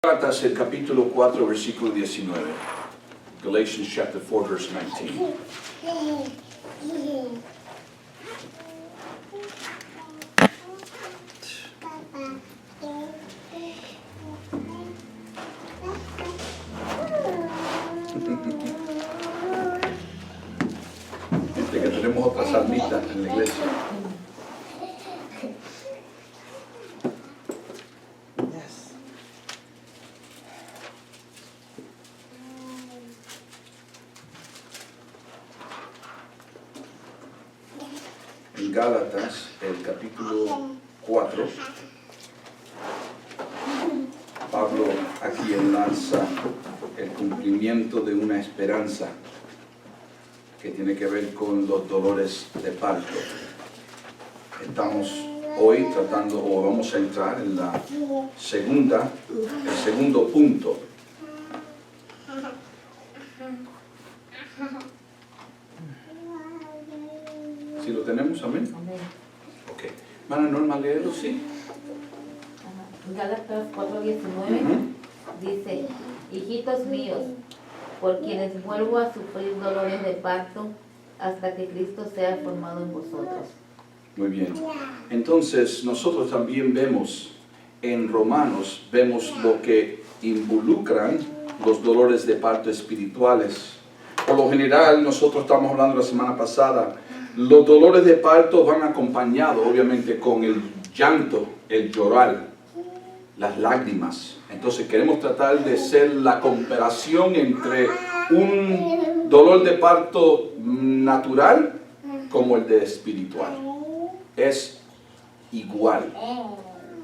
Gálatas, el capítulo 4, versículo 19. Galatians chapter 4, verse 19. Desde que tenemos otras salmitas en la iglesia. En Gálatas, el capítulo 4, Pablo aquí enlaza el cumplimiento de una esperanza que tiene que ver con los dolores de parto. Estamos hoy tratando, o vamos a entrar en el segundo punto. ¿Sí lo tenemos? Amén. Amén. Ok. Hermana Norma, léelo, sí. Gálatas 4:19 dice: hijitos míos, por quienes vuelvo a sufrir dolores de parto hasta que Cristo sea formado en vosotros. Muy bien. Entonces, nosotros también vemos en Romanos, vemos lo que involucran los dolores de parto espirituales. Por lo general, nosotros estamos hablando la semana pasada, los dolores de parto van acompañados, obviamente, con el llanto, el llorar, las lágrimas. Entonces, queremos tratar de hacer la comparación entre un dolor de parto natural como el de espiritual. Es igual,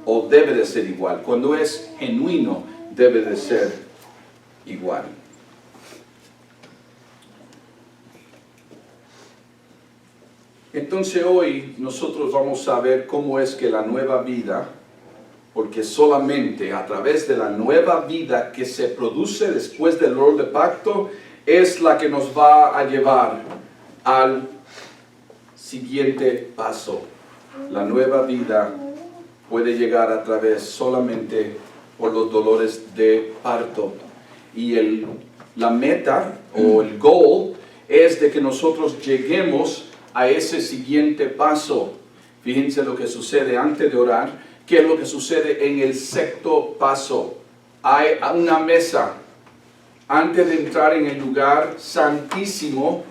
o debe de ser igual. Cuando es genuino, debe de ser igual. Entonces hoy nosotros vamos a ver cómo es que la nueva vida, porque solamente a través de la nueva vida que se produce después del dolor de parto, es la que nos va a llevar al siguiente paso. La nueva vida puede llegar a través solamente por los dolores de parto. Y la meta o el goal es de que nosotros lleguemos a ese siguiente paso. Fíjense lo que sucede antes de orar. ¿Qué es lo que sucede en el sexto paso? Hay una mesa. Antes de entrar en el lugar santísimo,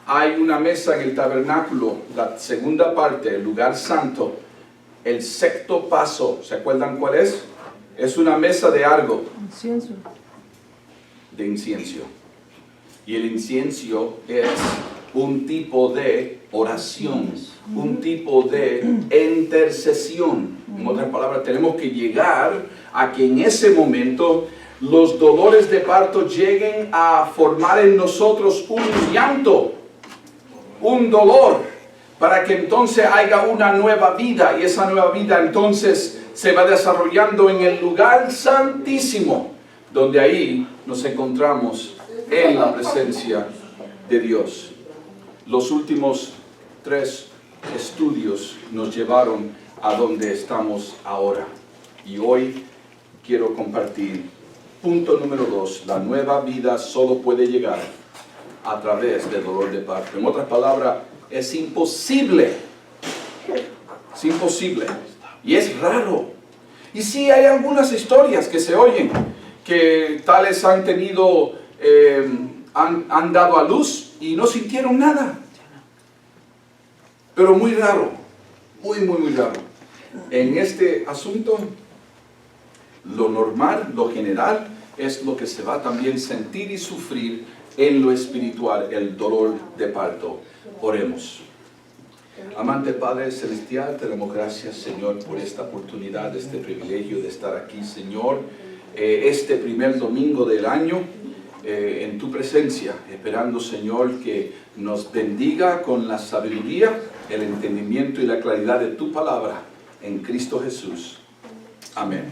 hay una mesa en el tabernáculo, la segunda parte, el lugar santo. El sexto paso, ¿se acuerdan cuál es? Es una mesa de algo. Incienso. De incienso. Y el incienso es un tipo de oración, un tipo de intercesión. En otras palabras, tenemos que llegar a que en ese momento los dolores de parto lleguen a formar en nosotros un llanto, un dolor, para que entonces haya una nueva vida, y esa nueva vida entonces se va desarrollando en el lugar santísimo, donde ahí nos encontramos en la presencia de Dios. Los últimos 3 estudios nos llevaron a donde estamos ahora. Y hoy quiero compartir punto número 2. La nueva vida solo puede llegar a través del dolor de parto. En otras palabras, es imposible. Es imposible. Y es raro. Y sí hay algunas historias que se oyen, que tales han tenido, han dado a luz y no sintieron nada. Pero muy raro, muy raro. En este asunto, lo normal, lo general, es lo que se va también a sentir y sufrir en lo espiritual, el dolor de parto. Oremos. Amante Padre Celestial, te damos gracias, Señor, por esta oportunidad, este privilegio de estar aquí, Señor, este primer domingo del año, en tu presencia, esperando, Señor, que nos bendiga con la sabiduría, el entendimiento y la claridad de tu palabra, en Cristo Jesús. Amén.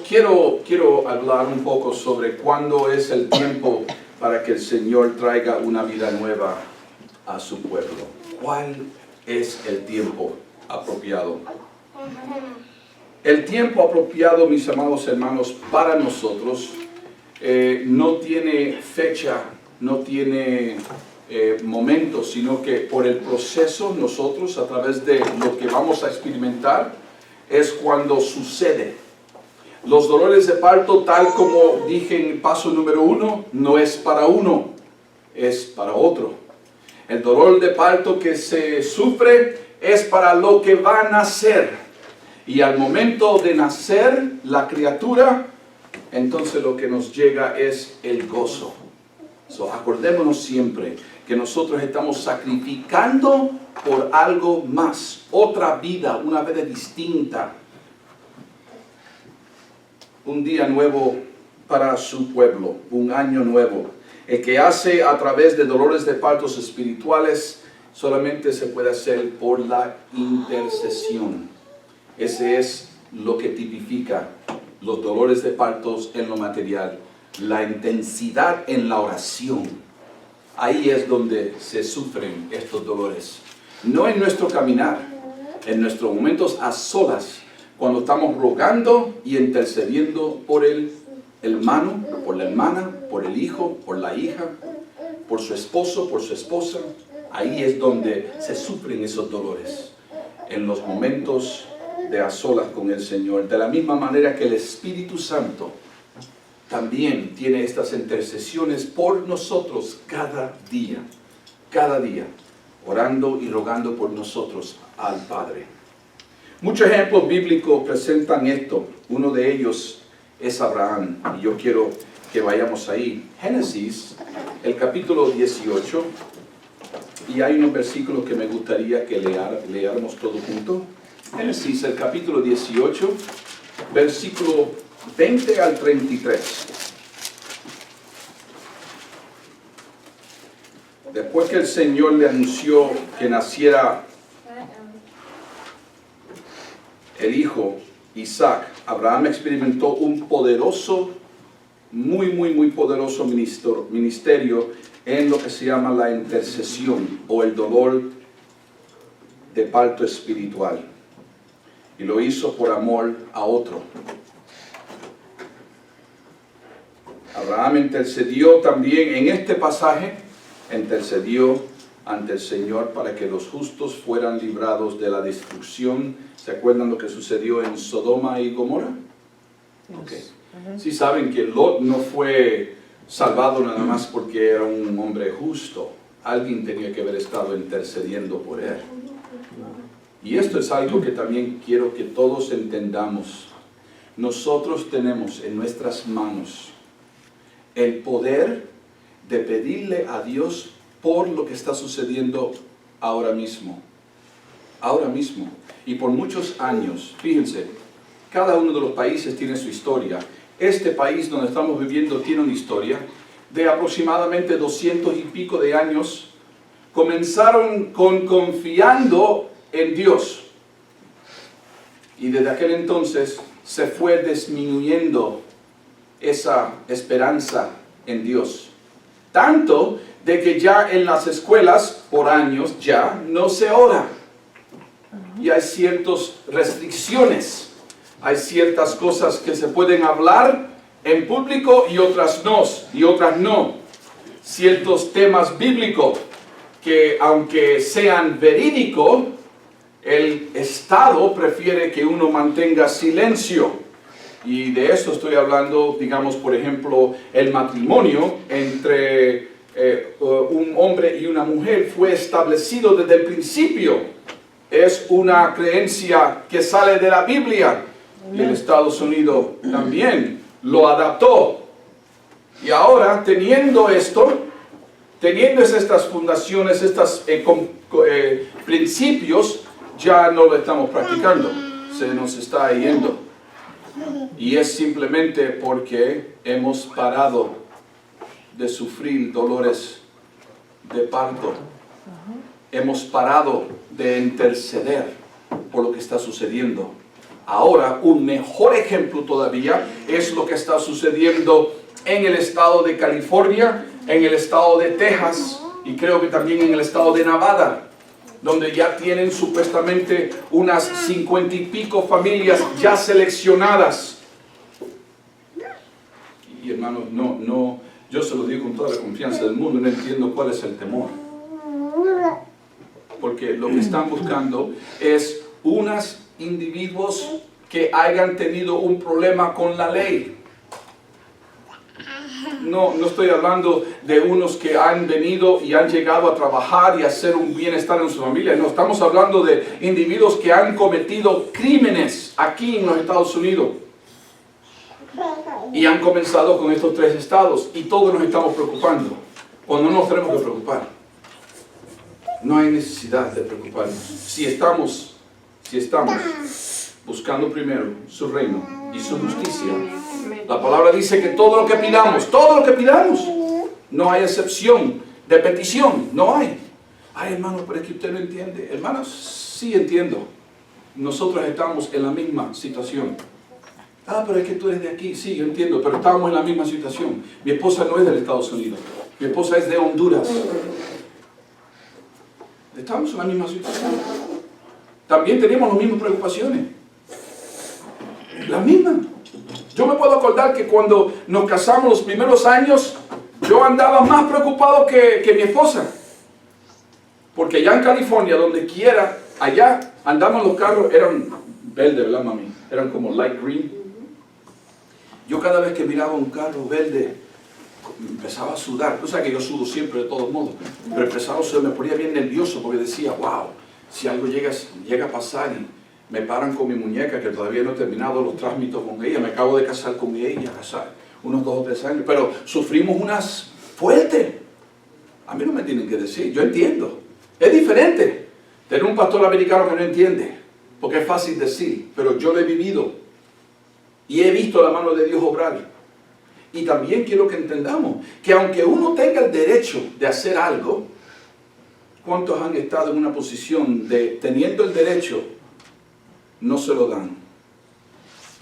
Quiero hablar un poco sobre cuándo es el tiempo para que el Señor traiga una vida nueva a su pueblo. ¿Cuál es el tiempo apropiado? El tiempo apropiado, mis amados hermanos, para nosotros no tiene fecha, no tiene momento, sino que por el proceso nosotros, a través de lo que vamos a experimentar, es cuando sucede. Los dolores de parto, tal como dije en el paso número 1, no es para uno, es para otro. El dolor de parto que se sufre es para lo que va a nacer. Y al momento de nacer la criatura, entonces lo que nos llega es el gozo. Acordémonos siempre que nosotros estamos sacrificando por algo más, otra vida, una vida distinta. Un día nuevo para su pueblo, un año nuevo. El que hace a través de dolores de partos espirituales solamente se puede hacer por la intercesión. Ese es lo que tipifica los dolores de partos en lo material. La intensidad en la oración. Ahí es donde se sufren estos dolores. No en nuestro caminar, en nuestros momentos a solas, cuando estamos rogando y intercediendo por el hermano, por la hermana, por el hijo, por la hija, por su esposo, por su esposa. Ahí es donde se sufren esos dolores, en los momentos de a solas con el Señor. De la misma manera que el Espíritu Santo también tiene estas intercesiones por nosotros cada día, orando y rogando por nosotros al Padre. Muchos ejemplos bíblicos presentan esto. Uno de ellos es Abraham, y yo quiero que vayamos ahí. Génesis, el capítulo 18, y hay unos versículos que me gustaría que leáramos todos juntos. Génesis, el capítulo 18, versículo 20 al 33. Después que el Señor le anunció que naciera el hijo Isaac, Abraham experimentó un poderoso, muy poderoso ministerio en lo que se llama la intercesión o el dolor de parto espiritual. Y lo hizo por amor a otro. Abraham intercedió también en este pasaje, intercedió ante el Señor para que los justos fueran librados de la destrucción. ¿Se acuerdan lo que sucedió en Sodoma y Gomorra? Okay. Sí saben que Lot no fue salvado nada más porque era un hombre justo. Alguien tenía que haber estado intercediendo por él. Y esto es algo que también quiero que todos entendamos. Nosotros tenemos en nuestras manos el poder de pedirle a Dios por lo que está sucediendo ahora mismo. Ahora mismo. Y por muchos años. Fíjense, cada uno de los países tiene su historia. Este país donde estamos viviendo tiene una historia de aproximadamente 200 y pico de años. Comenzaron confiando en Dios. Y desde aquel entonces se fue disminuyendo esa esperanza en Dios. Tanto de que ya en las escuelas, por años, ya no se ora. Y hay ciertas restricciones. Hay ciertas cosas que se pueden hablar en público y otras no. Ciertos temas bíblicos que, aunque sean verídicos, el Estado prefiere que uno mantenga silencio. Y de esto estoy hablando, digamos, por ejemplo, el matrimonio entre un hombre y una mujer fue establecido desde el principio. Es una creencia que sale de la Biblia. Y el Estados Unidos también lo adaptó. Y ahora, teniendo estas fundaciones, estos principios, ya no lo estamos practicando. Se nos está yendo. Y es simplemente porque hemos parado de sufrir dolores de parto. Hemos parado de interceder por lo que está sucediendo. Ahora, un mejor ejemplo todavía es lo que está sucediendo en el estado de California, en el estado de Texas y creo que también en el estado de Nevada. donde ya tienen supuestamente unas 50 y pico familias ya seleccionadas. Y hermanos, no, yo se lo digo con toda la confianza del mundo, no entiendo cuál es el temor. Porque lo que están buscando es unos individuos que hayan tenido un problema con la ley. No estoy hablando de unos que han venido y han llegado a trabajar y a hacer un bienestar en su familia. No, estamos hablando de individuos que han cometido crímenes aquí en los Estados Unidos. Y han comenzado con estos 3 estados y todos nos estamos preocupando. Cuando no nos tenemos que preocupar. No hay necesidad de preocuparnos. Si estamos buscando primero su reino y su justicia, la palabra dice que todo lo que pidamos, no hay excepción de petición, no hay. Ay, hermano, pero es que usted no entiende. Hermanos, sí entiendo. Nosotros estamos en la misma situación. Ah, pero es que tú eres de aquí. Sí, yo entiendo, pero estamos en la misma situación. Mi esposa no es de Estados Unidos. Mi esposa es de Honduras. Estamos en la misma situación. También teníamos las mismas preocupaciones. Las mismas. Yo me puedo acordar que cuando nos casamos los primeros años, yo andaba más preocupado que mi esposa. Porque allá en California, donde quiera, allá andaban los carros, eran verde, ¿verdad, mami? Eran como light green. Yo cada vez que miraba un carro verde, empezaba a sudar. Tú sabes que yo sudo siempre de todos modos, pero empezaba a sudar, me ponía bien nervioso porque decía, wow, si algo llega a pasar y me paran con mi muñeca, que todavía no he terminado los trámites con ella, me acabo de casar con ella, unos 2 o 3 años, pero sufrimos unas fuertes. A mí no me tienen que decir, yo entiendo. Es diferente tener un pastor americano que no entiende, porque es fácil decir, pero yo lo he vivido y he visto la mano de Dios obrar. Y también quiero que entendamos que aunque uno tenga el derecho de hacer algo, ¿cuántos han estado en una posición de, teniendo el derecho, no se lo dan?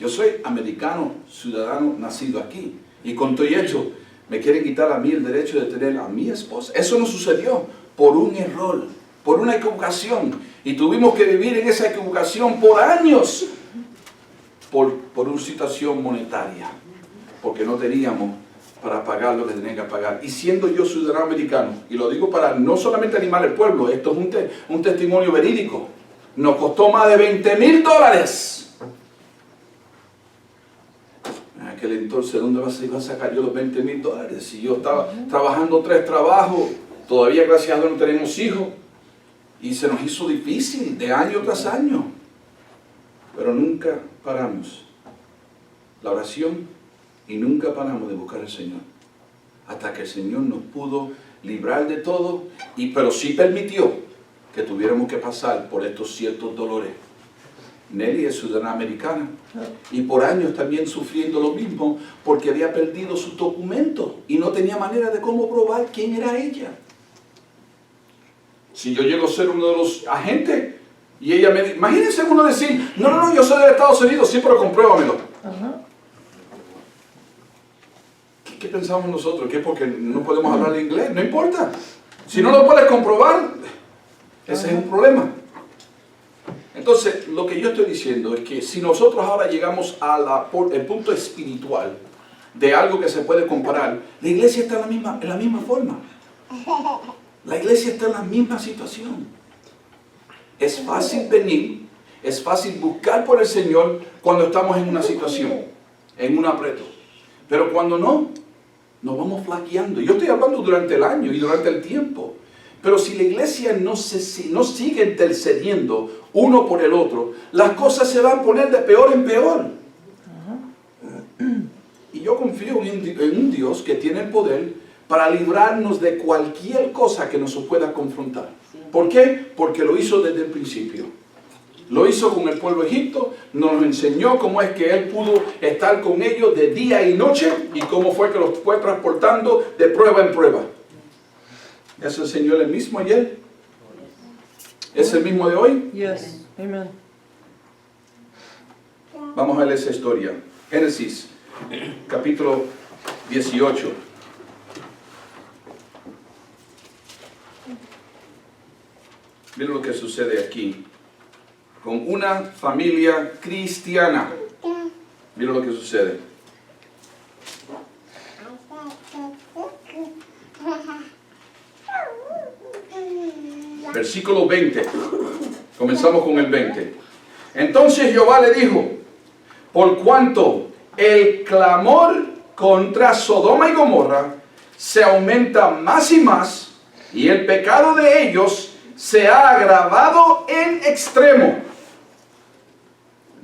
Yo soy americano, ciudadano, nacido aquí. Y con todo ello, me quieren quitar a mí el derecho de tener a mi esposa. Eso no sucedió por un error, por una equivocación. Y tuvimos que vivir en esa equivocación por años, por una situación monetaria. Porque no teníamos para pagar lo que tenían que pagar. Y siendo yo ciudadano americano, y lo digo para no solamente animar al pueblo, esto es un testimonio verídico, nos costó más de $20,000. En aquel entonces, ¿dónde iba a sacar yo los $20,000? Si yo estaba trabajando 3 trabajos, todavía gracias a Dios no tenemos hijos, y se nos hizo difícil de año tras año, pero nunca paramos la oración. Y nunca paramos de buscar al Señor. Hasta que el Señor nos pudo librar de todo. Pero sí permitió que tuviéramos que pasar por estos ciertos dolores. Nelly es ciudadana americana. Y por años también sufriendo lo mismo. Porque había perdido sus documentos. Y no tenía manera de cómo probar quién era ella. Si yo llego a ser uno de los agentes. Y ella me dice, imagínense uno decir, no, yo soy de Estados Unidos. Sí, pero compruébamelo. ¿Qué pensamos nosotros? ¿Qué? Porque no podemos hablar inglés. No importa. Si no lo puedes comprobar, ese es un problema. Entonces, lo que yo estoy diciendo es que si nosotros ahora llegamos el punto espiritual de algo que se puede comparar, la iglesia está en la misma forma. La iglesia está en la misma situación. Es fácil venir, es fácil buscar por el Señor cuando estamos en una situación, en un aprieto. Pero cuando no, nos vamos flaqueando. Yo estoy hablando durante el año y durante el tiempo. Pero si la iglesia no sigue intercediendo uno por el otro, las cosas se van a poner de peor en peor. Y yo confío en un Dios que tiene el poder para librarnos de cualquier cosa que nos pueda confrontar. ¿Por qué? Porque lo hizo desde el principio. Lo hizo con el pueblo de Egipto, nos enseñó cómo es que Él pudo estar con ellos de día y noche y cómo fue que los fue transportando de prueba en prueba. ¿Es el Señor el mismo ayer? ¿Es el mismo de hoy? Yes. Amen. Vamos a leer esa historia. Génesis, capítulo 18. Miren lo que sucede aquí. Con una familia cristiana. Miren lo que sucede. Versículo 20. Comenzamos con el 20. Entonces Jehová le dijo, por cuanto el clamor contra Sodoma y Gomorra se aumenta más y más, y el pecado de ellos se ha agravado en extremo,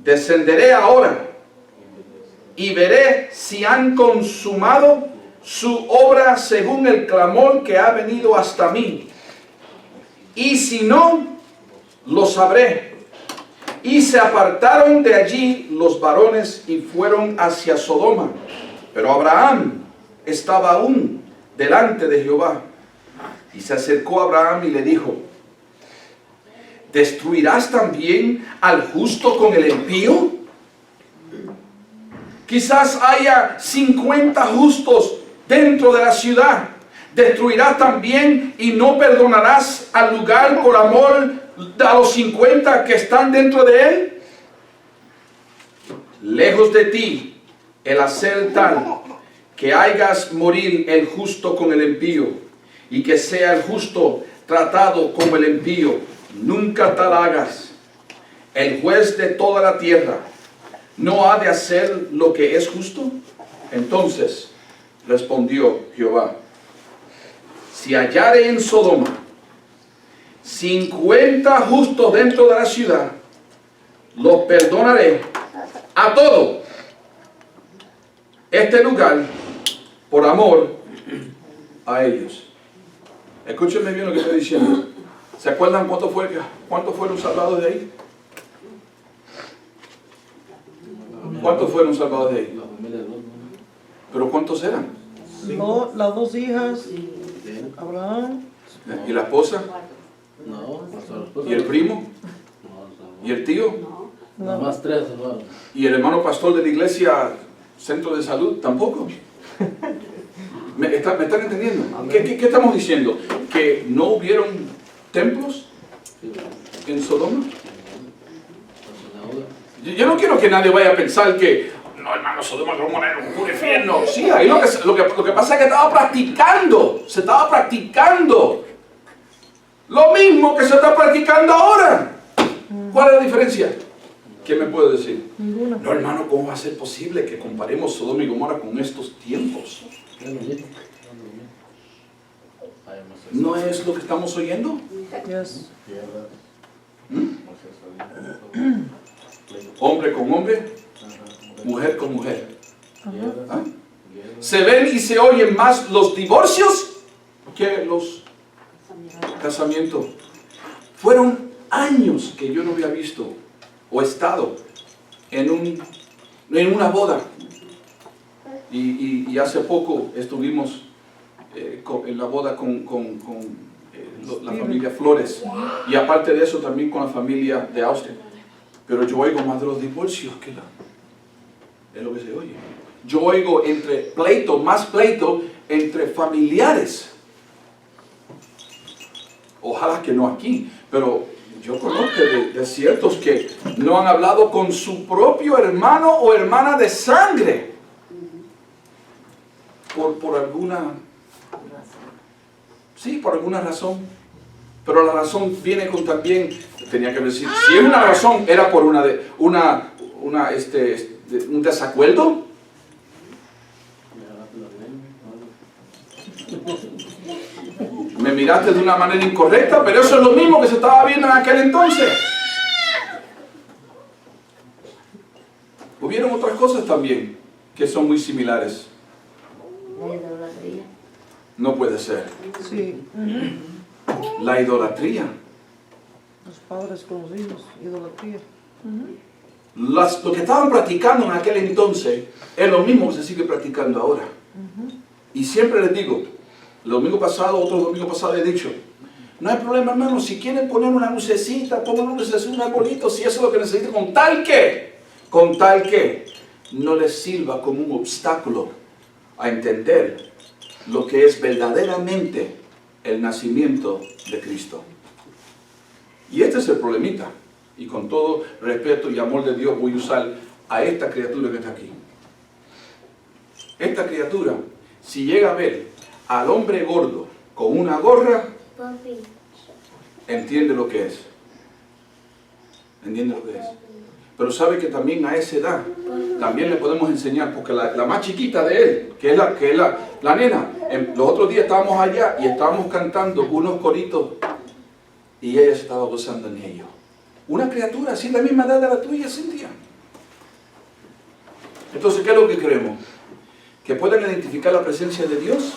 descenderé ahora y veré si han consumado su obra según el clamor que ha venido hasta mí. Y si no, lo sabré. Y se apartaron de allí los varones y fueron hacia Sodoma. Pero Abraham estaba aún delante de Jehová. Y se acercó a Abraham y le dijo, ¿destruirás también al justo con el impío? Quizás haya 50 justos dentro de la ciudad. ¿Destruirás también y no perdonarás al lugar por amor a los 50 que están dentro de él? Lejos de ti el hacer tal que hagas morir el justo con el impío, y que sea el justo tratado como el impío. Nunca tal hagas. El juez de toda la tierra ¿no ha de hacer lo que es justo? Entonces respondió Jehová, si hallare en Sodoma 50 justos dentro de la ciudad, los perdonaré a todo este lugar por amor a ellos. Escúchenme bien lo que estoy diciendo. ¿Se acuerdan cuántos fueron salvados de ahí? ¿Cuántos fueron salvados de ahí? ¿Pero cuántos eran? No, las dos hijas, Abraham. ¿Y la esposa? ¿Y el primo? ¿Y el tío? Nada más 3, hermano. ¿Y el hermano pastor de la iglesia Centro de Salud? Tampoco. ¿Me están entendiendo? ¿Qué estamos diciendo? ¿Que no hubieron templos en Sodoma? Yo no quiero que nadie vaya a pensar que, no, hermano, Sodoma y Gomorra era un puro infierno. Sí, ahí lo que pasa es que se estaba practicando lo mismo que se está practicando ahora. ¿Cuál es la diferencia? ¿Qué me puede decir? Ninguna. No, hermano, ¿cómo va a ser posible que comparemos Sodoma y Gomorra con estos tiempos? ¿No es lo que estamos oyendo? Yes. Hombre con hombre, mujer con mujer. ¿Ah? Se ven y se oyen más los divorcios que los casamientos. Fueron años que yo no había visto o estado en una boda. Y hace poco estuvimos en la boda con la familia Flores, y aparte de eso también con la familia de Austin. Pero yo oigo más de los divorcios que es lo que se oye. Yo oigo más pleito entre familiares. Ojalá que no aquí, pero yo conozco de ciertos que no han hablado con su propio hermano o hermana de sangre por alguna razón. Pero la razón viene con también, tenía que decir, si es una razón, era por un desacuerdo. Me miraste de una manera incorrecta, pero eso es lo mismo que se estaba viendo en aquel entonces. Hubieron otras cosas también que son muy similares. La idolatría. No puede ser. Sí. La idolatría. Los padres con los hijos, idolatría. Lo que estaban practicando en aquel entonces es lo mismo que se sigue practicando ahora. Y siempre les digo, el domingo pasado, otro domingo pasado he dicho, no hay problema, hermano, si quieren poner una lucecita, pongan una lucecita, un arbolito, si eso es lo que necesitan, con tal que no les sirva como un obstáculo a entender lo que es verdaderamente el nacimiento de Cristo. Y este es el problemita. Y con todo respeto y amor de Dios voy a usar a esta criatura que está aquí. Esta criatura, si llega a ver al hombre gordo con una gorra, entiende lo que es. Entiende lo que es. Pero sabe que también a esa edad, también le podemos enseñar, porque la más chiquita de él, que es la nena, los otros días estábamos allá y estábamos cantando unos coritos y ella se estaba gozando en ellos. Una criatura así, la misma edad de la tuya, Cintia. Entonces, ¿qué es lo que queremos? ¿Que puedan identificar la presencia de Dios?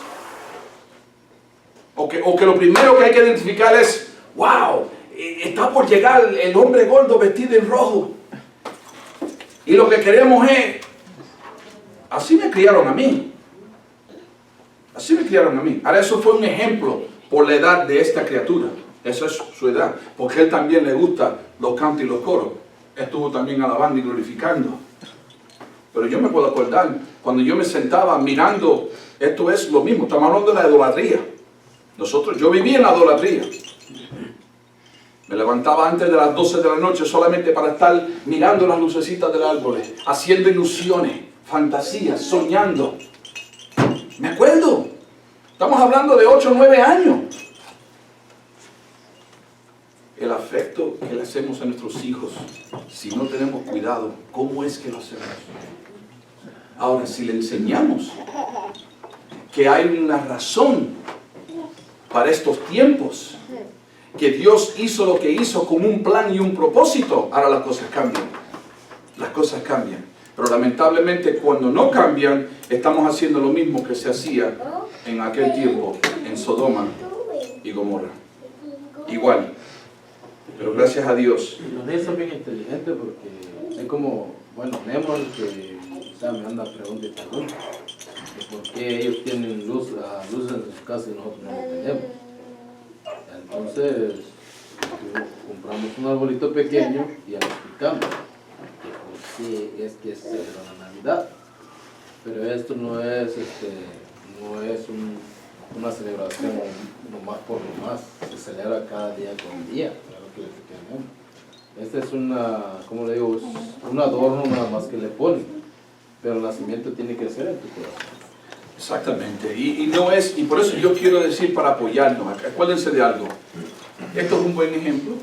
O que lo primero que hay que identificar es, wow, está por llegar el hombre gordo vestido en rojo. Y lo que queremos es, así me criaron a mí. Así me criaron a mí. Ahora eso fue un ejemplo por la edad de esta criatura. Esa es su edad. Porque a él también le gustan los cantos y los coros. Estuvo también alabando y glorificando. Pero yo me puedo acordar, cuando yo me sentaba mirando, esto es lo mismo, estamos hablando de la idolatría. Yo viví en la idolatría. Me levantaba antes de las 12 de la noche solamente para estar mirando las lucecitas del árbol, haciendo ilusiones, fantasías, soñando. Me acuerdo, estamos hablando de 8 o 9 años. El afecto que le hacemos a nuestros hijos, si no tenemos cuidado, ¿cómo es que lo hacemos? Ahora, si le enseñamos que hay una razón para estos tiempos, que Dios hizo lo que hizo con un plan y un propósito, ahora las cosas cambian. Las cosas cambian. Pero lamentablemente cuando no cambian, estamos haciendo lo mismo que se hacía en aquel tiempo en Sodoma y Gomorra. Igual. Pero gracias a Dios. Y los niños son bien inteligentes porque es como, bueno, Nemo que me anda pregunta y pregunta. ¿Por qué ellos tienen luces en sus casas y nosotros no lo tenemos? Entonces, compramos un arbolito pequeño y ya le explicamos que por qué es que se celebra la Navidad. Pero esto no es, una celebración nomás por nomás, se celebra cada día con día, claro que le tenemos. Este es como le digo, es un adorno nada más que le ponen, pero el nacimiento tiene que ser en tu corazón. Exactamente, y por eso yo quiero decir para apoyarnos, acuérdense de algo, esto es un buen ejemplo,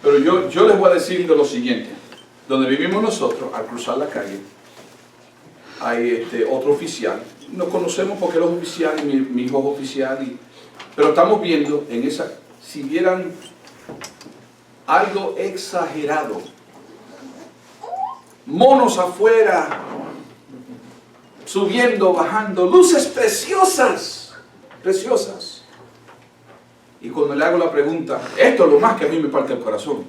pero yo les voy a decir de lo siguiente, donde vivimos nosotros, al cruzar la calle, hay otro oficial, nos conocemos porque él es oficial y mi hijo es oficial, pero estamos viendo en esa, si vieran algo exagerado, monos afuera, subiendo, bajando, luces preciosas, preciosas. Y cuando le hago la pregunta, esto es lo más que a mí me parte el corazón.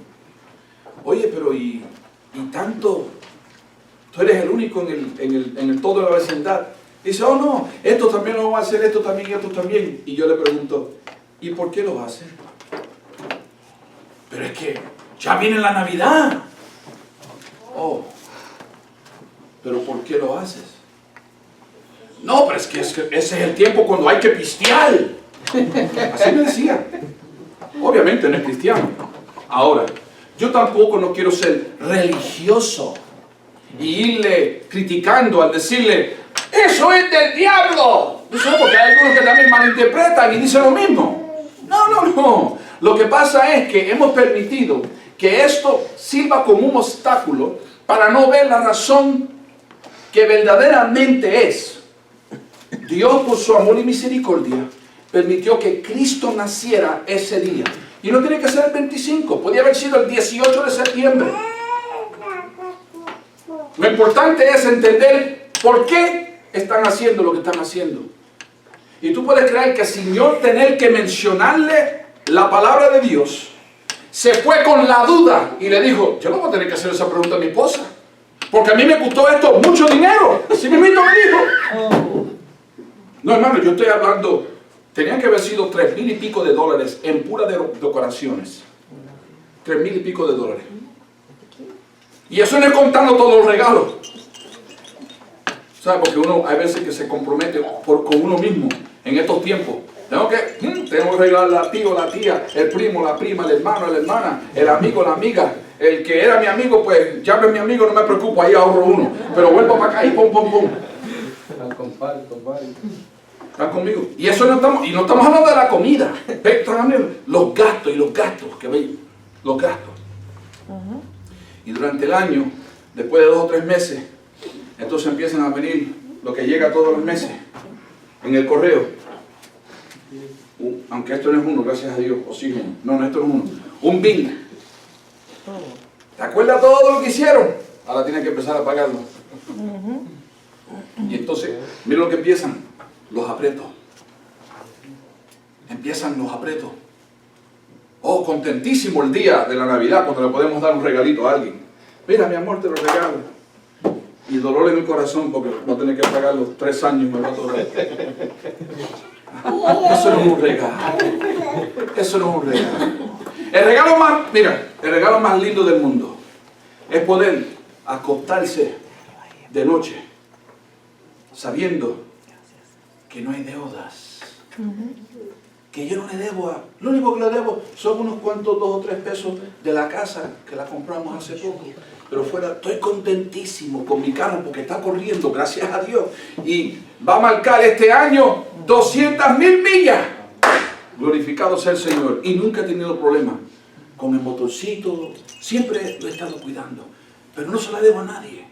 Oye, pero y tanto, tú eres el único en el todo de la vecindad. Dice, oh no, esto también lo va a hacer, esto también, esto también. Y yo le pregunto, ¿y por qué lo hace? Pero es que ya viene la Navidad. Oh, pero ¿por qué lo haces? No, pero es que ese es el tiempo cuando hay que pistear. Así me decía. Obviamente no es cristiano. Ahora, yo tampoco no quiero ser religioso y irle criticando al decirle, ¡eso es del diablo! Porque hay algunos que también malinterpretan y dicen lo mismo. No. Lo que pasa es que hemos permitido que esto sirva como un obstáculo para no ver la razón que verdaderamente es. Dios, por su amor y misericordia, permitió que Cristo naciera ese día. Y no tiene que ser el 25, podía haber sido el 18 de septiembre. Lo importante es entender por qué están haciendo lo que están haciendo. Y tú puedes creer que sin yo tener que mencionarle la palabra de Dios, se fue con la duda y le dijo, yo no voy a tener que hacer esa pregunta a mi esposa, porque a mí me costó esto mucho dinero. Así mismo me dijo. No, hermano, yo estoy hablando, tenían que haber sido $3,000 y pico en pura decoraciones. $3,000 y pico. Y eso no es contando todos los regalos. ¿Sabes? Porque uno hay veces que se compromete con uno mismo en estos tiempos. Tengo que regalar al tío, la tía, el primo, la prima, el hermano, la hermana, el amigo, la amiga. El que era mi amigo, pues ya no es mi amigo, no me preocupo, ahí ahorro uno. Pero vuelvo para acá y pum, pum, pum. Compadre. ¿Están conmigo? Y eso no estamos hablando de la comida. Están hablando de los gastos que ven, los gastos. Y durante el año, después de 2 o 3 meses, entonces empiezan a venir lo que llega todos los meses en el correo. Aunque esto no es uno, gracias a Dios, o sí es uno. No, esto no es uno. Un bill. ¿Te acuerdas todo lo que hicieron? Ahora tienes que empezar a pagarlo. Y entonces, mira lo que empiezan, los aprietos. Empiezan los aprietos. Oh, contentísimo el día de la Navidad cuando le podemos dar un regalito a alguien. Mira, mi amor, te lo regalo. Y dolor en el corazón porque va a tener que pagar los 3 años y me va a doler. Eso no es un regalo. Eso no es un regalo. El regalo más lindo del mundo es poder acostarse de noche sabiendo que no hay deudas. Que yo no le debo lo único que le debo son unos cuantos 2 o 3 pesos de la casa que la compramos hace poco. Pero fuera, estoy contentísimo con mi carro porque está corriendo, gracias a Dios. Y va a marcar este año 200,000 millas. Glorificado sea el Señor. Y nunca he tenido problemas con el motorcito. Siempre lo he estado cuidando. Pero no se la debo a nadie.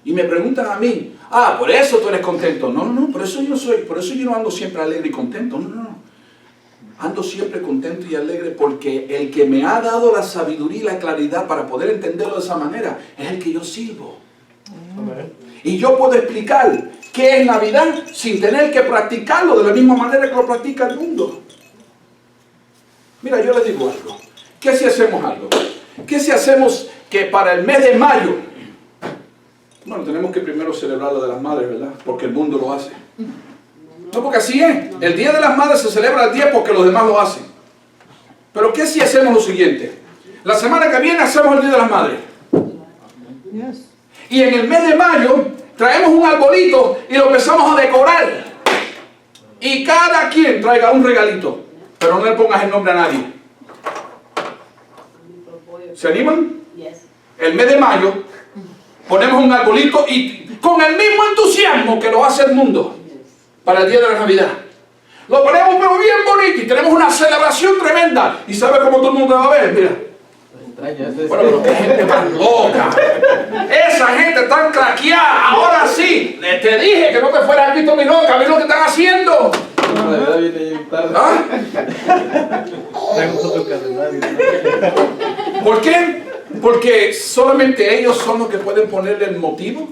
Y me preguntan a mí, por eso tú eres contento. No, por eso yo no ando siempre alegre y contento. No. Ando siempre contento y alegre porque el que me ha dado la sabiduría y la claridad para poder entenderlo de esa manera es el que yo sirvo. Y yo puedo explicar qué es Navidad sin tener que practicarlo de la misma manera que lo practica el mundo. Mira, yo les digo algo. ¿Qué si hacemos algo? ¿Qué si hacemos que para el mes de mayo, bueno, tenemos que primero celebrar lo de las madres, ¿verdad? Porque el mundo lo hace. No, porque así es. El Día de las Madres se celebra el día porque los demás lo hacen. Pero ¿qué si hacemos lo siguiente? La semana que viene hacemos el Día de las Madres. Yes. Y en el mes de mayo traemos un arbolito y lo empezamos a decorar. Y cada quien traiga un regalito. Pero no le pongas el nombre a nadie. ¿Se animan? El mes de mayo ponemos un arbolito y con el mismo entusiasmo que lo hace el mundo para el día de la Navidad. Lo ponemos pero bien bonito y tenemos una celebración tremenda. ¿Y sabe cómo todo el mundo va a ver? Mira. Bueno, pero qué gente más loca. Esa gente tan craqueada. Ahora sí, te dije que no te fueras al visto mi loca. Mira lo que están haciendo. ¿Por qué? Porque solamente ellos son los que pueden ponerle el motivo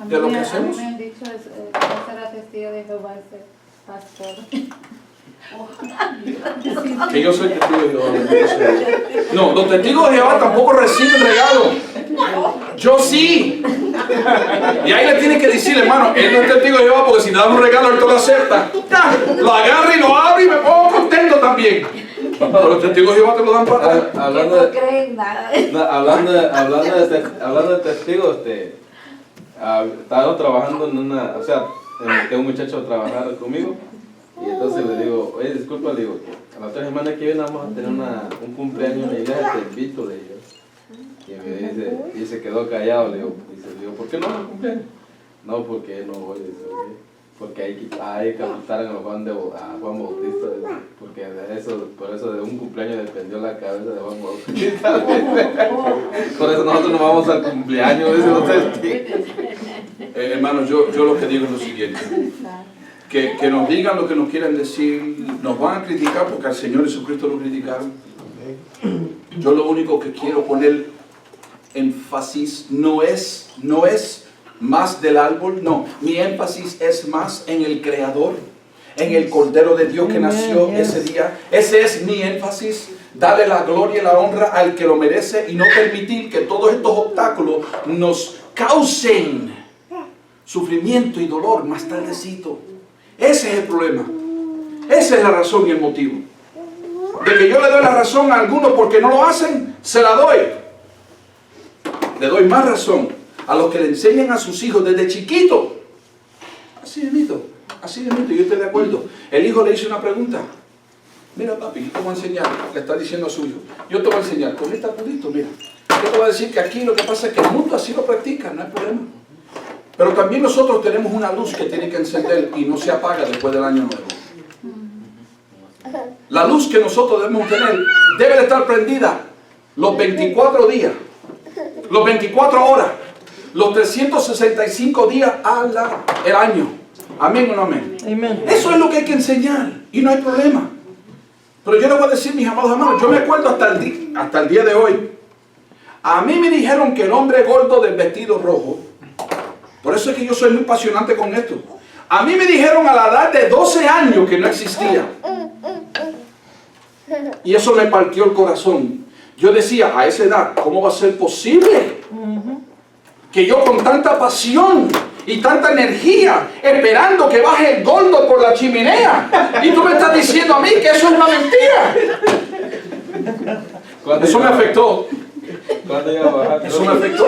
de lo que hacemos. A mí me han dicho que será testigo de Jehová, ser pastor. Que yo soy testigo de Jehová. No, los testigos de Jehová tampoco reciben regalo. Yo sí. Y ahí le tienes que decir, hermano, él no es testigo de Jehová porque si le dan un regalo él todo lo acepta. Lo agarra y lo abre y me pongo contento también. Pero los testigos de Jehová te lo dan para atrás. No creen nada. Hablando de testigos, estaba trabajando en una, o sea, invité a un muchacho a trabajar conmigo y entonces le digo, oye, disculpa, le digo, a la otra semana que viene vamos a tener un cumpleaños en la iglesia, te invito, le digo. Y me dice, y se quedó callado, le digo, ¿por qué no me cumpleaños? No, porque no voy, dice, porque hay que apuntar a Juan Bautista, porque por eso de un cumpleaños dependió la cabeza de Juan Bautista. Por eso nosotros no vamos al cumpleaños, dice, no sé. Hermanos, yo lo que digo es lo siguiente. Que nos digan lo que nos quieran decir. Nos van a criticar porque al Señor Jesucristo lo criticaron. Yo lo único que quiero poner énfasis no es más del árbol, no. Mi énfasis es más en el Creador, en el Cordero de Dios que nació ese día. Ese es mi énfasis. Darle la gloria y la honra al que lo merece y no permitir que todos estos obstáculos nos causen sufrimiento y dolor más tardecito. Ese es el problema. Esa es la razón y el motivo. De que yo le doy la razón a algunos porque no lo hacen, se la doy. Le doy más razón a los que le enseñan a sus hijos desde chiquito. Así mismo. así de momento, yo estoy de acuerdo. El hijo le hizo una pregunta. Mira papi, yo te voy a enseñar, le está diciendo a su hijo. Yo te voy a enseñar, con este arbolito, mira. Yo te voy a decir que aquí lo que pasa es que el mundo así lo practica, no hay problema. Pero también nosotros tenemos una luz que tiene que encender y no se apaga después del año nuevo. La luz que nosotros debemos tener debe de estar prendida los 24 días, los 24 horas, los 365 días el año. Amén o no amén. Amén. Eso es lo que hay que enseñar y no hay problema. Pero yo le voy a decir, mis amados hermanos, yo me acuerdo hasta el día de hoy. A mí me dijeron que el hombre gordo del vestido rojo, por eso es que yo soy muy apasionante con esto. A mí me dijeron a la edad de 12 años que no existía. Y eso me partió el corazón. Yo decía, a esa edad, ¿cómo va a ser posible que yo con tanta pasión y tanta energía, esperando que baje el gordo por la chimenea, y tú me estás diciendo a mí que eso es una mentira? Eso me afectó. Eso me afectó.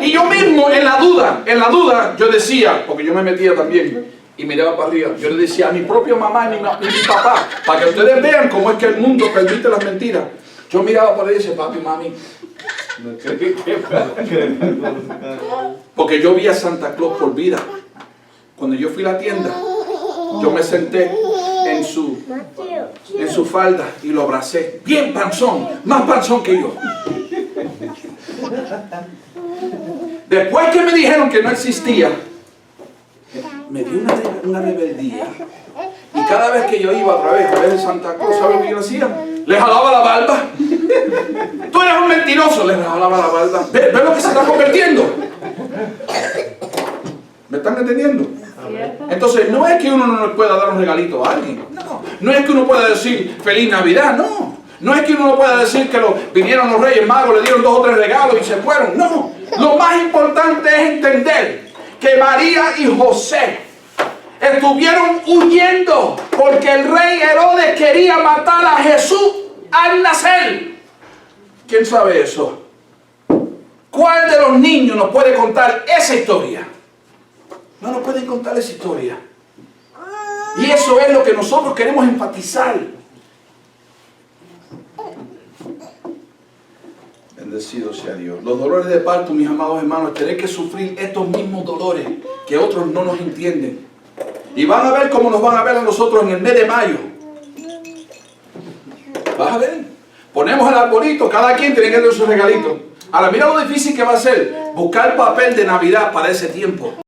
Y yo mismo en la duda, yo decía, porque yo me metía también y miraba para arriba, yo le decía a mi propia mamá y mi papá, para que ustedes vean cómo es que el mundo permite las mentiras. Yo miraba por ahí y decía, papi, mami, porque yo vi a Santa Claus por vida. Cuando yo fui a la tienda, yo me senté en su falda y lo abracé, bien panzón, más panzón que yo. Después que me dijeron que no existía, me dio una rebeldía. Y cada vez que yo iba a través de Santa Claus, ¿sabes lo que yo hacía? Le jalaba la barba. Tú eres un mentiroso, le jalaba la barba. ¿Ves lo que se está convirtiendo? ¿Me están entendiendo? Entonces, no es que uno no le pueda dar un regalito a alguien. No es que uno pueda decir Feliz Navidad, no. No es que uno no pueda decir que vinieron los Reyes Magos, le dieron 2 o 3 regalos y se fueron. No. Lo más importante es entender que María y José estuvieron huyendo porque el rey Herodes quería matar a Jesús al nacer. ¿Quién sabe eso? ¿Cuál de los niños nos puede contar esa historia? No nos pueden contar esa historia. Y eso es lo que nosotros queremos enfatizar. Bendecido sea Dios. Los dolores de parto, mis amados hermanos, tener que sufrir estos mismos dolores que otros no nos entienden. Y van a ver cómo nos van a ver a nosotros en el mes de mayo. ¿Vas a ver? Ponemos el arbolito, cada quien tiene que tener su regalito. Ahora mira lo difícil que va a ser buscar papel de Navidad para ese tiempo.